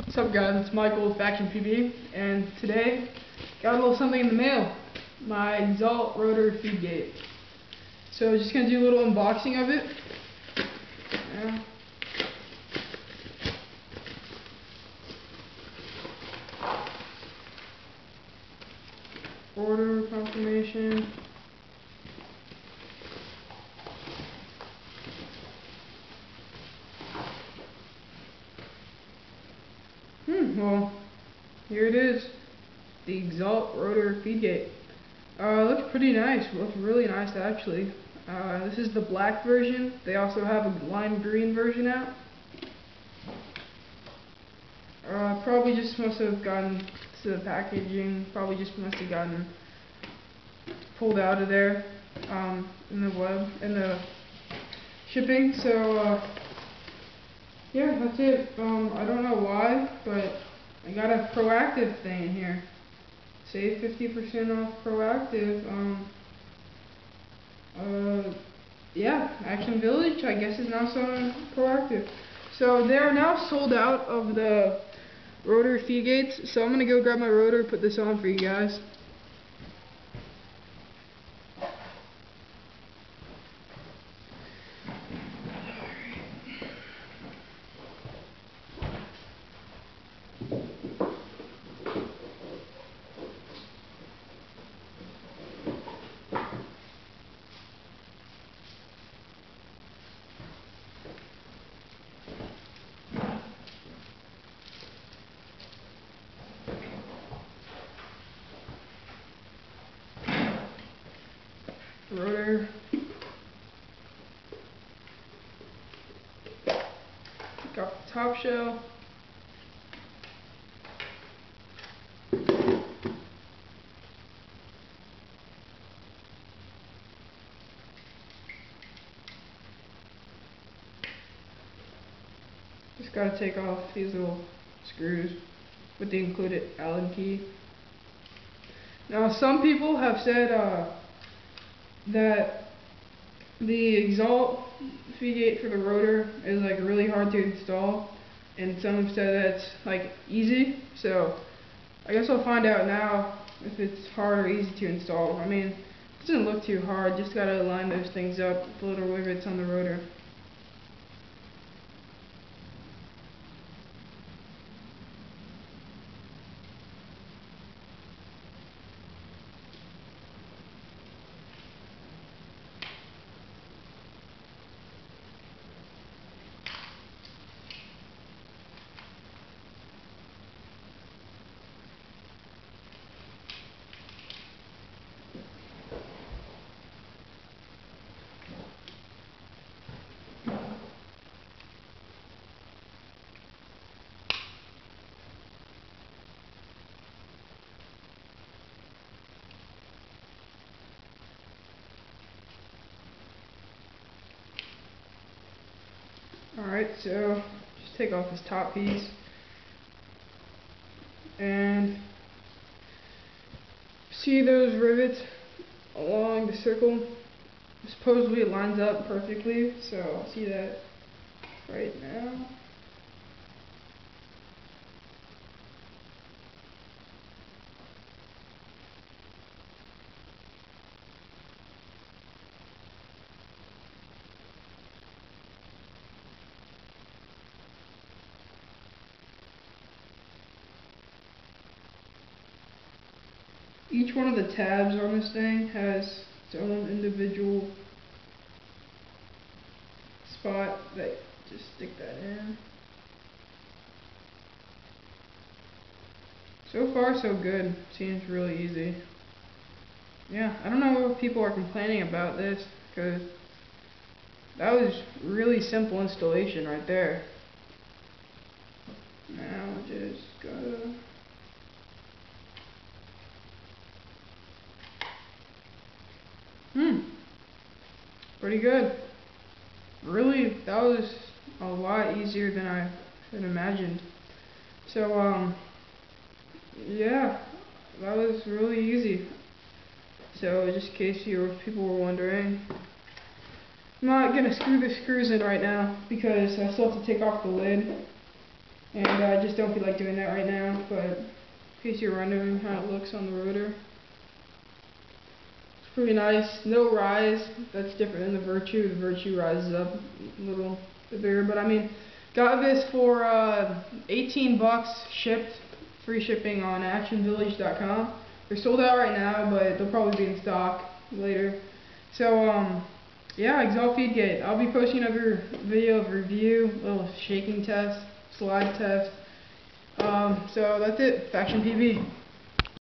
What's up guys, it's Michael with Vacuum PB, and today got a little something in the mail, my Exalt Rotor Feedgate. So just going to do a little unboxing of it. Yeah. Order confirmation. Well, here it is, the Exalt Rotor Feedgate. Looks pretty nice, looks really nice actually. This is the black version. They also have a lime green version out. Probably just must have gotten to the packaging, probably just must have gotten pulled out of there in the shipping. So yeah, that's it. I don't know why, but I got a proactive thing in here. Save 50% off proactive. Yeah, Action Village, I guess, is now selling proactive. So they are now sold out of the rotor feedgates. So I'm gonna go grab my rotor, put this on for you guys. Rotor. Take off the top shell. Just gotta take off these little screws with the included Allen key. Now some people have said that the Exalt Feedgate for the rotor is like really hard to install, and some have said that it's like easy. So I guess I'll find out now if it's hard or easy to install. I mean, it doesn't look too hard, just gotta line those things up with the little rivets on the rotor. Alright, so just take off this top piece, and see those rivets along the circle? Supposedly it lines up perfectly, so I'll see that right now. Each one of the tabs on this thing has its own individual spot that just stick that in. So far so good. Seems really easy. Yeah, I don't know what people are complaining about this, because that was really simple installation right there. Now just gotta pretty good. Really, that was a lot easier than I had imagined. So, yeah, that was really easy. So, just in case people were wondering, I'm not gonna screw the screws in right now because I still have to take off the lid. And I just don't feel like doing that right now, but in case you're wondering how it looks on the rotor. It's pretty nice. No rise. That's different than the Virtue. The Virtue rises up a little bit bigger, but I mean, got this for 18 bucks shipped, free shipping on actionvillage.com. They're sold out right now, but they'll probably be in stock later. So yeah, Exalt Feedgate. I'll be posting another video of review, little shaking test, slide test. So that's it. Faction PV.